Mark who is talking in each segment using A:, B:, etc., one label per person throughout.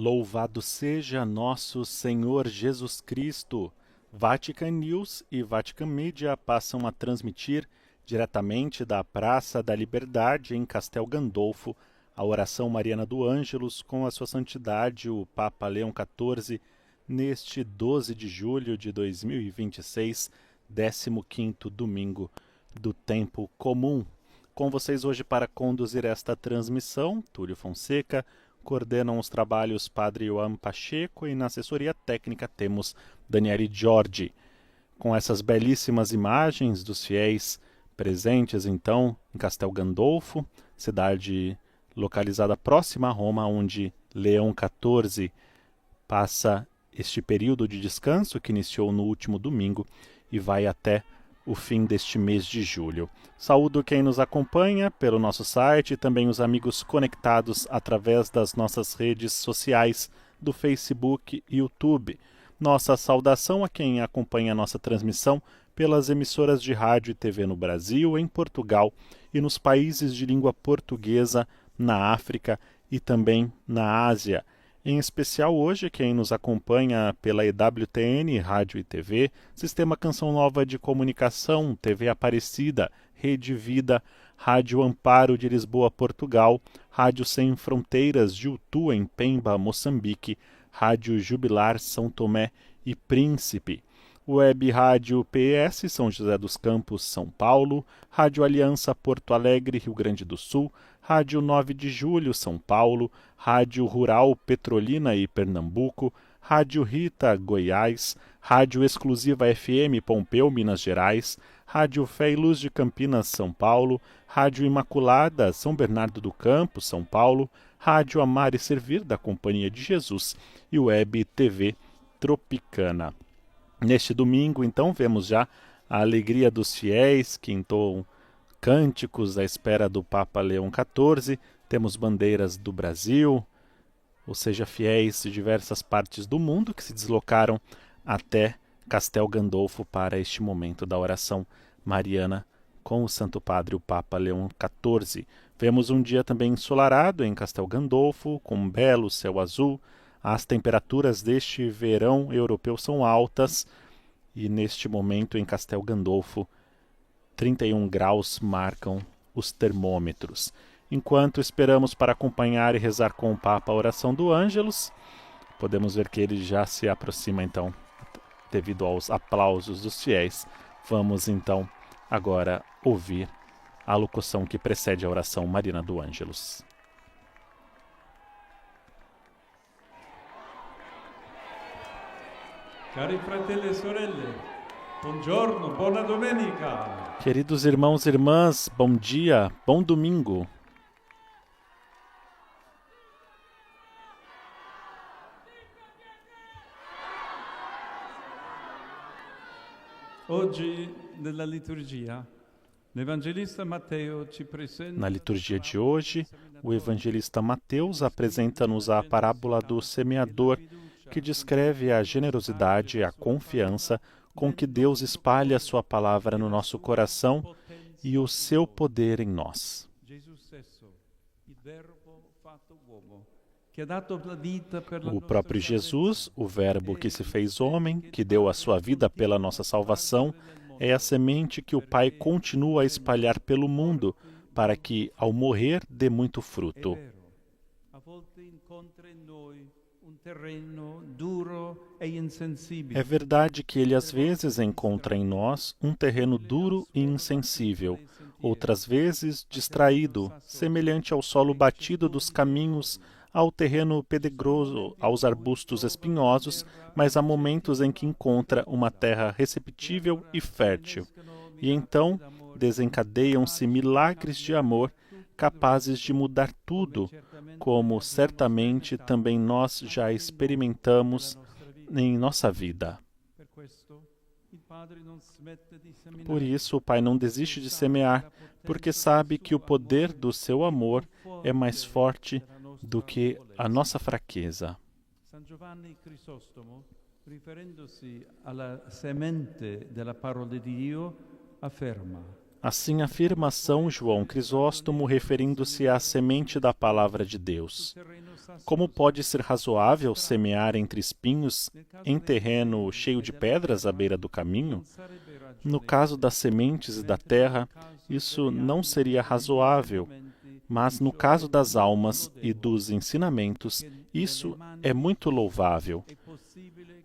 A: Louvado seja nosso Senhor Jesus Cristo! Vatican News e Vatican Media passam a transmitir diretamente da Praça da Liberdade em Castel Gandolfo a oração mariana do Ângelus com a sua santidade o Papa Leão XIV neste 12 de julho de 2026, 15º domingo do tempo comum. Com vocês hoje para conduzir esta transmissão, Túlio Fonseca. Coordenam os trabalhos Padre Ioan Pacheco e na assessoria técnica temos Daniele Giorgi. Com essas belíssimas imagens dos fiéis presentes então em Castel Gandolfo, cidade localizada próxima a Roma, onde Leão XIV passa este período de descanso que iniciou no último domingo e vai até o fim deste mês de julho. Saúdo quem nos acompanha pelo nosso site e também os amigos conectados através das nossas redes sociais do Facebook e YouTube. Nossa saudação a quem acompanha a nossa transmissão pelas emissoras de rádio e TV no Brasil, em Portugal e nos países de língua portuguesa, na África e também na Ásia. Em especial hoje, quem nos acompanha pela EWTN, Rádio e TV, Sistema Canção Nova de Comunicação, TV Aparecida, Rede Vida, Rádio Amparo de Lisboa, Portugal, Rádio Sem Fronteiras de Utu, em Pemba, Moçambique, Rádio Jubilar São Tomé e Príncipe, Web Rádio PS São José dos Campos, São Paulo, Rádio Aliança Porto Alegre, Rio Grande do Sul, Rádio 9 de Julho, São Paulo, Rádio Rural Petrolina e Pernambuco, Rádio Rita, Goiás, Rádio Exclusiva FM Pompeu, Minas Gerais, Rádio Fé e Luz de Campinas, São Paulo, Rádio Imaculada, São Bernardo do Campo, São Paulo, Rádio Amar e Servir da Companhia de Jesus e Web TV Tropicana. Neste domingo, então, vemos já a alegria dos fiéis que entoam cânticos à espera do Papa Leão XIV. Temos bandeiras do Brasil, ou seja, fiéis de diversas partes do mundo que se deslocaram até Castel Gandolfo para este momento da oração mariana com o Santo Padre, o Papa Leão XIV. Vemos um dia também ensolarado em Castel Gandolfo, com um belo céu azul. As temperaturas deste verão europeu são altas e neste momento em Castel Gandolfo 31 graus marcam os termômetros. Enquanto esperamos para acompanhar e rezar com o Papa a oração do Ângelus, podemos ver que ele já se aproxima então, devido aos aplausos dos fiéis. Vamos então agora ouvir a locução que precede a oração mariana do Ângelus.
B: Cari fratelli e sorelle, buongiorno, buona domenica.
A: Queridos irmãos e irmãs, bom dia, bom domingo.
B: Oggi nella liturgia l'Evangelista Matteo ci presenta.
A: Na liturgia de hoje, o evangelista Mateus apresenta-nos a parábola do semeador, que descreve a generosidade e a confiança com que Deus espalha a sua palavra no nosso coração e o seu poder em nós. O próprio Jesus, o Verbo que se fez homem, que deu a sua vida pela nossa salvação, é a semente que o Pai continua a espalhar pelo mundo, para que, ao morrer, dê muito fruto. É verdade que ele às vezes encontra em nós um terreno duro e insensível, outras vezes distraído, semelhante ao solo batido dos caminhos, ao terreno pedregoso, aos arbustos espinhosos, mas há momentos em que encontra uma terra receptível e fértil. E então desencadeiam-se milagres de amor capazes de mudar tudo, como certamente também nós já experimentamos em nossa vida. Por isso, o Pai não desiste de semear, porque sabe que o poder do seu amor é mais forte do que a nossa fraqueza.
B: San Giovanni Crisostomo, riferendosi alla semente della parola di Dio, afferma:
A: Assim afirma São João Crisóstomo, referindo-se à semente da palavra de Deus. Como pode ser razoável semear entre espinhos em terreno cheio de pedras à beira do caminho? No caso das sementes e da terra, isso não seria razoável, mas no caso das almas e dos ensinamentos, isso é muito louvável.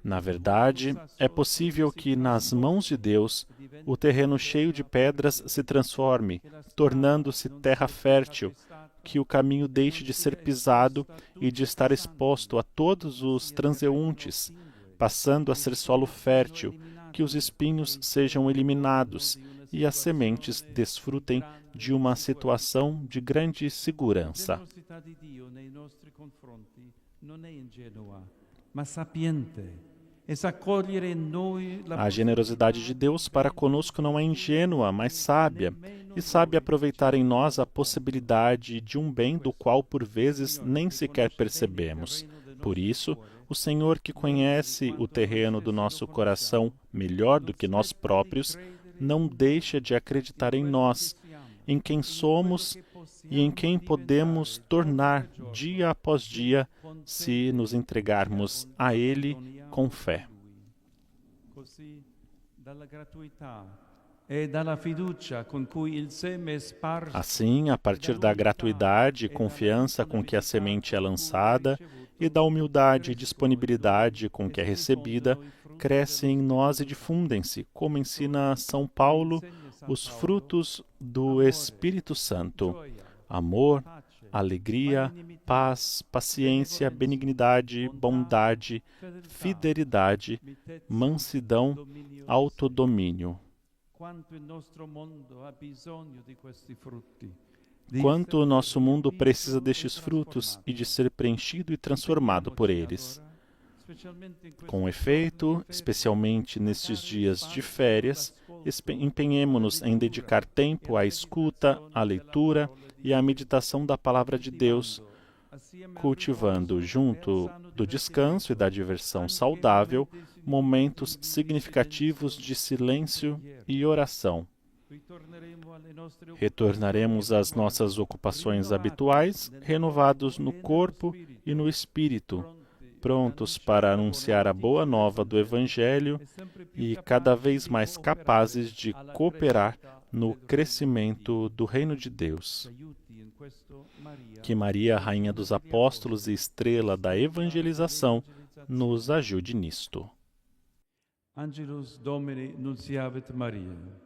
A: Na verdade, é possível que, nas mãos de Deus, o terreno cheio de pedras se transforme, tornando-se terra fértil, que o caminho deixe de ser pisado e de estar exposto a todos os transeuntes, passando a ser solo fértil, que os espinhos sejam eliminados e as sementes desfrutem de uma situação de grande segurança. A generosidade de Deus para conosco não é ingênua, mas sábia, e sabe aproveitar em nós a possibilidade de um bem do qual por vezes nem sequer percebemos. Por isso, o Senhor, que conhece o terreno do nosso coração melhor do que nós próprios, não deixa de acreditar em nós, em quem somos e em quem podemos tornar dia após dia se nos entregarmos a Ele com fé. Assim, a partir da gratuidade e confiança com que a semente é lançada e da humildade e disponibilidade com que é recebida, crescem em nós e difundem-se, como ensina São Paulo, os frutos do Espírito Santo: amor, alegria, paz, paciência, benignidade, bondade, fidelidade, mansidão, autodomínio. Quanto o nosso mundo precisa destes frutos e de ser preenchido e transformado por eles. Com efeito, especialmente nestes dias de férias, empenhemo-nos em dedicar tempo à escuta, à leitura e à meditação da Palavra de Deus, cultivando, junto do descanso e da diversão saudável, momentos significativos de silêncio e oração. Retornaremos às nossas ocupações habituais, renovados no corpo e no espírito, prontos para anunciar a boa nova do Evangelho e cada vez mais capazes de cooperar no crescimento do Reino de Deus. Que Maria, Rainha dos Apóstolos e estrela da evangelização, nos ajude nisto.
B: Angelus Domini nunciavit Maria.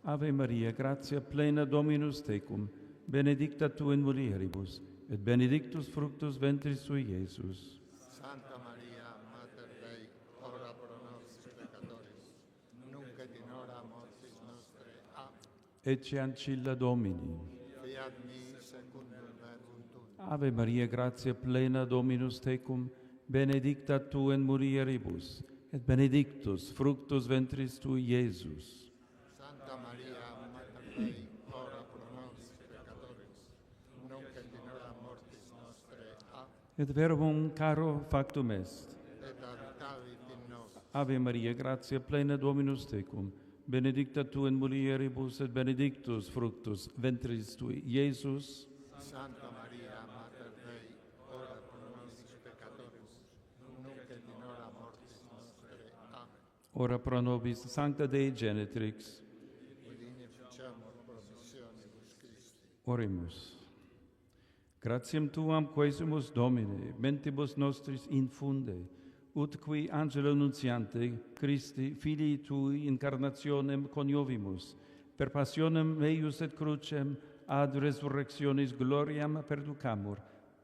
B: Ave Maria, gratia plena Dominus tecum, benedicta tu in mulieribus, et benedictus fructus ventris tui, Iesus.
C: Santa Maria, Mater Dei, ora pro nobis peccatoribus, nunc et in hora mortis nostre. Amen.
B: Ecce ancilla Domini.
C: Fiat mi secundum verbum tuum.
B: Ave Maria, gratia plena Dominus tecum, benedicta tu in mulieribus, et benedictus fructus ventris tui, Iesus.
C: Santa Maria, Mater Dei, ora pro nobis peccatoribus, nunc et in hora mortis nostre. Amen.
B: Et verbum caro factum est.
C: Et habitavit in nos.
B: Ave Maria, gratia plena Dominus tecum, benedicta tu in mulieribus, et benedictus fructus ventris tui, Iesus.
C: Santa Maria, Mater Dei, ora pro nobis peccatoribus, nunc et in hora mortis nostre. Amen.
B: Ora pro nobis Sancta Dei Genetrix.
C: Udine ficiamur promissionibus Christi.
B: Oremus. Gratiam tuam quesumus Domine, mentibus nostris infunde, ut qui angelo nuntiante Christi, filii tui incarnationem coniovimus, per passionem eius et crucem ad resurrectionis gloriam perducamur,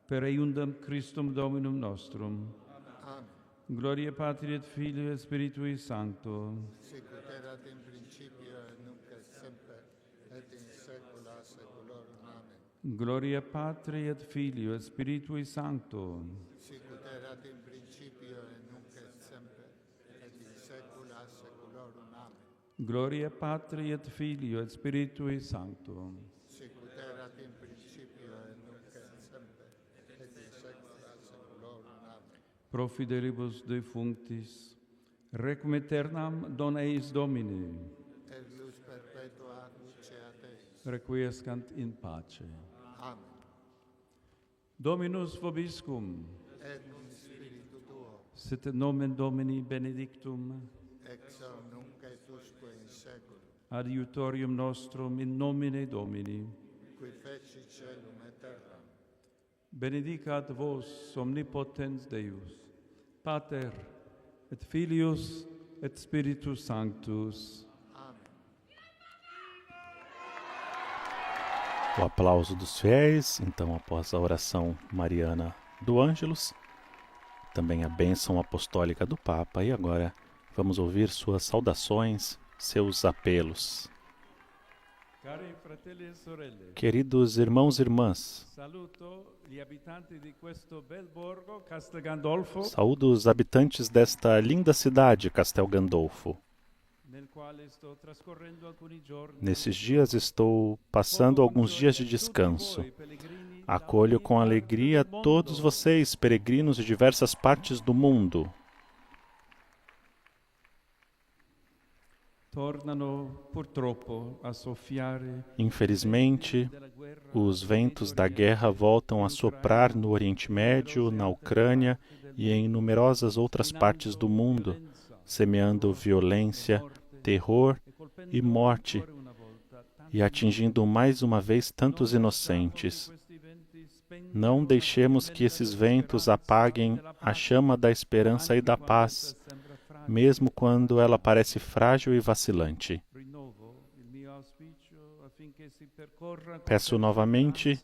B: per eiundam Christum Dominum nostrum.
C: Amen.
B: Gloria Patri et Filii et Spiritui Sancto.
C: Sic ut erat in principio et nunc et semper et in saecula saeculorum. Amen.
B: Gloria Patri et Filii et Spiritui Sancto.
C: Sic ut erat in principio et nunc et semper et in saecula saeculorum. Amen.
B: Gloria Patri et Filii et Spiritui Sancto.
C: Sic ut erat in principio et nunc et semper et in saecula saeculorum. Amen.
B: Pro fidelibus defunctis, requiem aeternam don eis Domini.
C: Et
B: requiescant in pace.
C: Amen.
B: Dominus vobiscum,
C: Et cum spiritu tuo,
B: sit nomen Domini benedictum,
C: ex hoc nunc et usque in saeculum,
B: adiutorium nostrum in nomine Domini.
C: qui feci caelum et terram,
B: Benedicat vos omnipotens Deus, Pater et Filius et Spiritus Sanctus.
C: Amen.
A: O aplauso dos fiéis, então após a oração mariana do Ângelus, também a bênção apostólica do Papa, e agora vamos ouvir suas saudações, seus apelos.
B: Cari fratelli e sorelle,
A: Queridos irmãos e irmãs,
B: saluto gli abitanti di questo bel borgo Castel Gandolfo,
A: saúdo os habitantes desta linda cidade, Castel Gandolfo.
B: nel quale sto trascorrendo alcuni giorni.
A: Nesses dias estou passando alguns dias de descanso. Acolho com alegria todos vocês, peregrinos de diversas partes do mundo.
B: Tornano purtroppo a soffiare.
A: Infelizmente, os ventos da guerra voltam a soprar no Oriente Médio, na Ucrânia e em numerosas outras partes do mundo, semeando violência, terror e morte, e atingindo mais uma vez tantos inocentes. Não deixemos que esses ventos apaguem a chama da esperança e da paz, mesmo quando ela parece frágil e vacilante. Peço novamente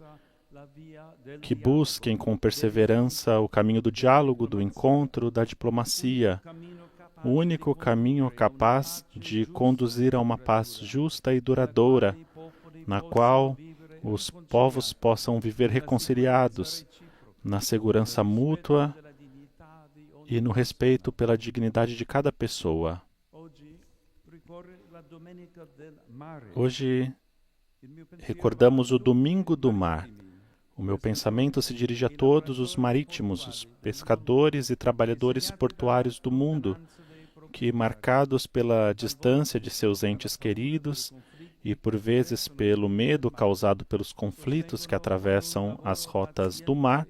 A: que busquem com perseverança o caminho do diálogo, do encontro, da diplomacia, o único caminho capaz de conduzir a uma paz justa e duradoura, na qual os povos possam viver reconciliados, na segurança mútua e no respeito pela dignidade de cada pessoa. Hoje recordamos o Domingo do Mar. O meu pensamento se dirige a todos os marítimos, os pescadores e trabalhadores portuários do mundo, que, marcados pela distância de seus entes queridos e, por vezes, pelo medo causado pelos conflitos que atravessam as rotas do mar,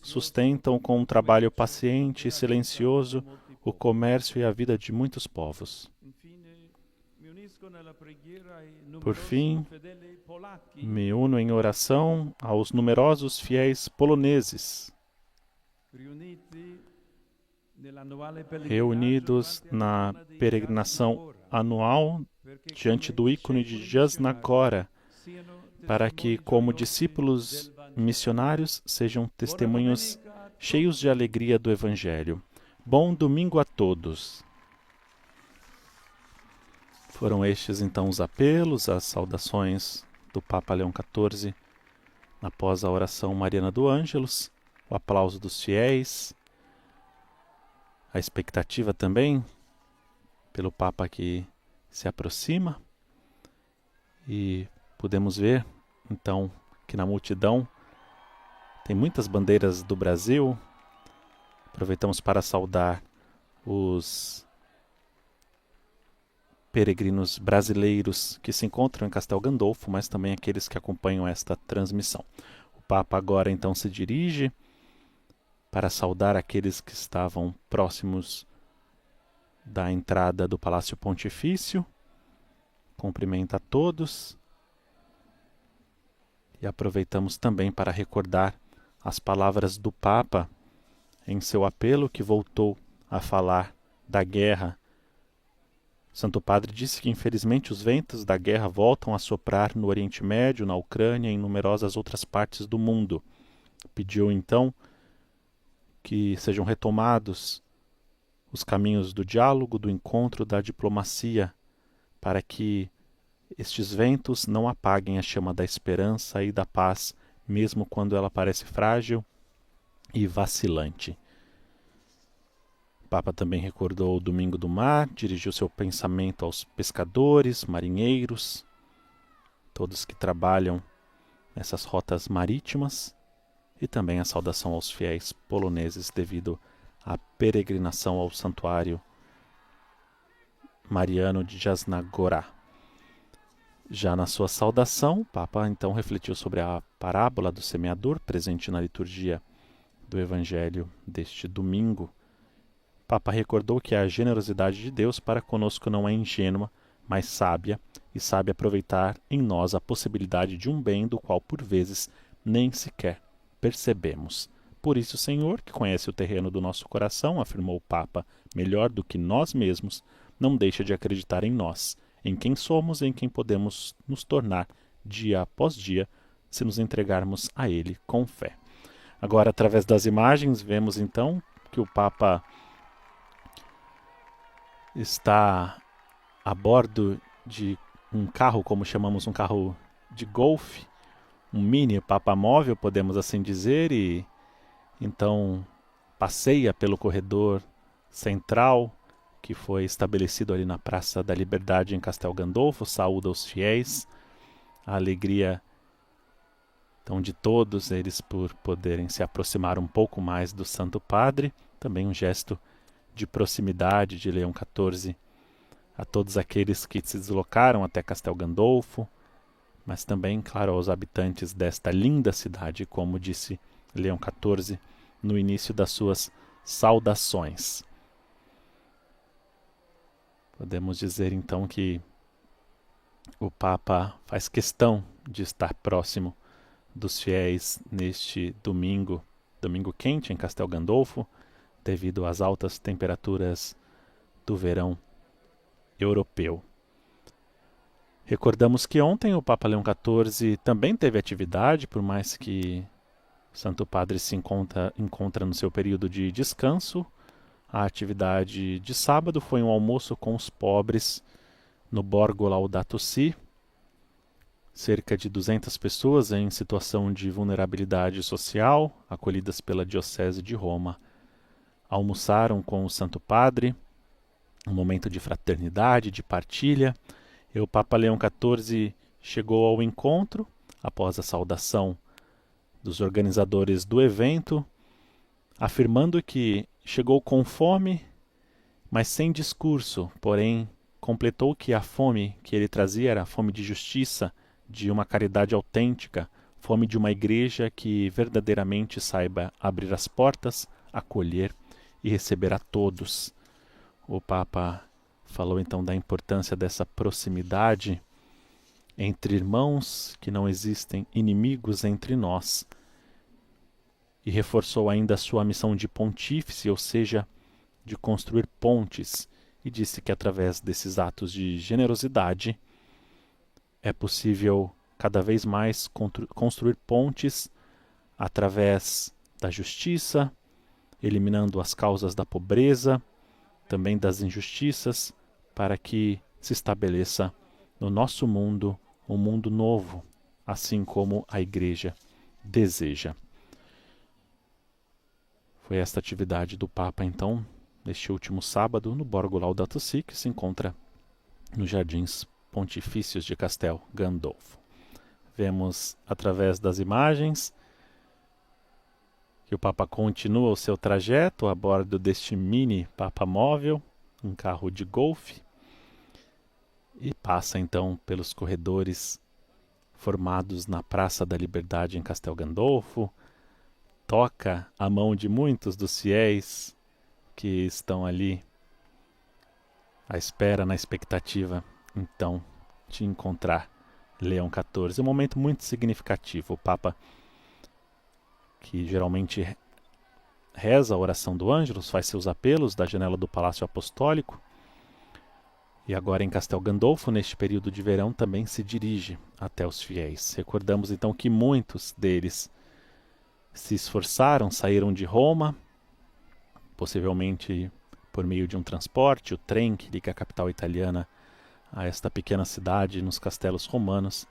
A: sustentam com um trabalho paciente e silencioso o comércio e a vida de muitos povos. Por fim, me uno em oração aos numerosos fiéis poloneses, reunidos na peregrinação anual diante do ícone de Jasna Gora, para que, como discípulos missionários, sejam testemunhos cheios de alegria do Evangelho. Bom domingo a todos! Foram estes, então, os apelos, as saudações do Papa Leão XIV após a oração mariana do Ângelus, o aplauso dos fiéis, a expectativa também pelo Papa que se aproxima, e podemos ver, então, que na multidão tem muitas bandeiras do Brasil. Aproveitamos para saudar os peregrinos brasileiros que se encontram em Castel Gandolfo, mas também aqueles que acompanham esta transmissão. O Papa agora então se dirige para saudar aqueles que estavam próximos da entrada do Palácio Pontifício, cumprimenta a todos e aproveitamos também para recordar as palavras do Papa em seu apelo, que voltou a falar da guerra. O Santo Padre disse que, infelizmente, os ventos da guerra voltam a soprar no Oriente Médio, na Ucrânia e em numerosas outras partes do mundo. Pediu, então, que sejam retomados os caminhos do diálogo, do encontro, da diplomacia, para que estes ventos não apaguem a chama da esperança e da paz, mesmo quando ela parece frágil e vacilante. O Papa também recordou o Domingo do Mar, dirigiu seu pensamento aos pescadores, marinheiros, todos que trabalham nessas rotas marítimas, e também a saudação aos fiéis poloneses devido à peregrinação ao santuário mariano de Jasna Gora. Já na sua saudação, o Papa então refletiu sobre a parábola do semeador presente na liturgia do Evangelho deste domingo. O Papa recordou que a generosidade de Deus para conosco não é ingênua, mas sábia, e sabe aproveitar em nós a possibilidade de um bem do qual por vezes nem sequer percebemos. Por isso, o Senhor, que conhece o terreno do nosso coração, afirmou o Papa, melhor do que nós mesmos, não deixa de acreditar em nós, em quem somos e em quem podemos nos tornar dia após dia, se nos entregarmos a Ele com fé. Agora, através das imagens, vemos então que o Papa está a bordo de um carro, como chamamos, um carro de golfe, um mini Papa móvel, podemos assim dizer, e então passeia pelo corredor central que foi estabelecido ali na Praça da Liberdade em Castel Gandolfo, saúda os fiéis, a alegria então de todos eles por poderem se aproximar um pouco mais do Santo Padre, também um gesto de proximidade de Leão XIV a todos aqueles que se deslocaram até Castel Gandolfo, mas também, claro, aos habitantes desta linda cidade, como disse Leão XIV no início das suas saudações. Podemos dizer então que o Papa faz questão de estar próximo dos fiéis neste domingo quente em Castel Gandolfo, devido às altas temperaturas do verão europeu. Recordamos que ontem o Papa Leão XIV também teve atividade, por mais que o Santo Padre se encontra no seu período de descanso. A atividade de sábado foi um almoço com os pobres no Borgo Laudato Si. Cerca de 200 pessoas em situação de vulnerabilidade social, acolhidas pela Diocese de Roma, almoçaram com o Santo Padre, um momento de fraternidade, de partilha. E o Papa Leão XIV chegou ao encontro, após a saudação dos organizadores do evento, afirmando que chegou com fome, mas sem discurso, porém completou que a fome que ele trazia era a fome de justiça, de uma caridade autêntica, fome de uma igreja que verdadeiramente saiba abrir as portas, acolher e receber a todos. O Papa falou então da importância dessa proximidade entre irmãos, que não existem inimigos entre nós, e reforçou ainda a sua missão de pontífice, ou seja, de construir pontes, e disse que através desses atos de generosidade é possível cada vez mais construir pontes através da justiça, eliminando as causas da pobreza, também das injustiças, para que se estabeleça no nosso mundo um mundo novo, assim como a Igreja deseja. Foi esta atividade do Papa, então, neste último sábado, no Borgo Laudato Si, que se encontra nos Jardins Pontifícios de Castel Gandolfo. Vemos, através das imagens, que o Papa continua o seu trajeto a bordo deste mini Papa móvel, um carro de golfe, e passa então pelos corredores formados na Praça da Liberdade em Castel Gandolfo, toca a mão de muitos dos fiéis que estão ali à espera, na expectativa, então, de encontrar Leão XIV. Um momento muito significativo. O Papa, que geralmente reza a oração do Ângelus, faz seus apelos da janela do Palácio Apostólico, e agora em Castel Gandolfo, neste período de verão, também se dirige até os fiéis. Recordamos então que muitos deles se esforçaram, saíram de Roma, possivelmente por meio de um transporte, o trem que liga a capital italiana a esta pequena cidade nos castelos romanos,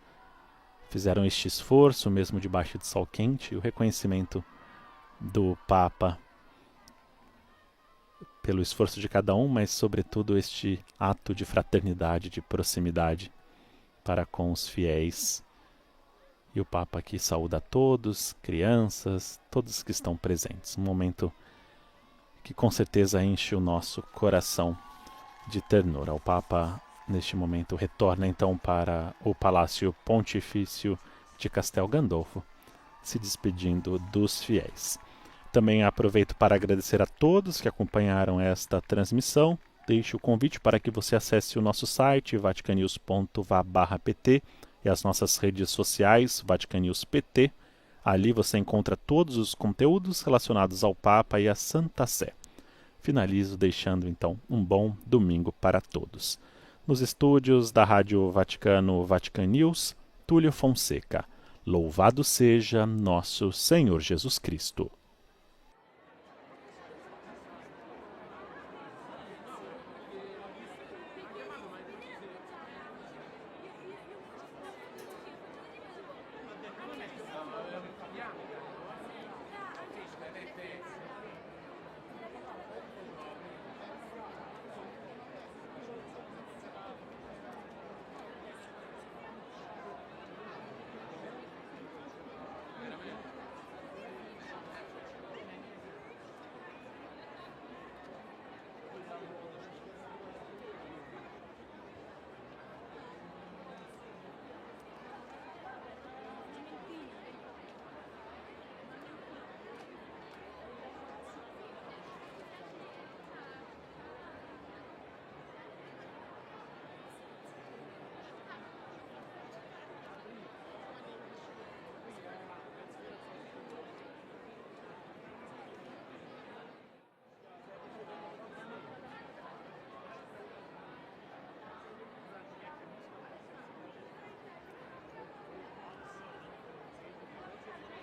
A: fizeram este esforço mesmo debaixo de sol quente, e o reconhecimento do Papa pelo esforço de cada um, mas sobretudo este ato de fraternidade, de proximidade para com os fiéis. E o Papa aqui saúda a todos, crianças, todos que estão presentes. Um momento que com certeza enche o nosso coração de ternura. O Papa neste momento, retorna então para o Palácio Pontifício de Castel Gandolfo, se despedindo dos fiéis. Também aproveito para agradecer a todos que acompanharam esta transmissão. Deixo o convite para que você acesse o nosso site vaticanews.va/pt e as nossas redes sociais VaticaNewsPT. Ali você encontra todos os conteúdos relacionados ao Papa e à Santa Sé. Finalizo deixando então um bom domingo para todos. Nos estúdios da Rádio Vaticano Vatican News, Túlio Fonseca. Louvado seja nosso Senhor Jesus Cristo.
D: Capiamo.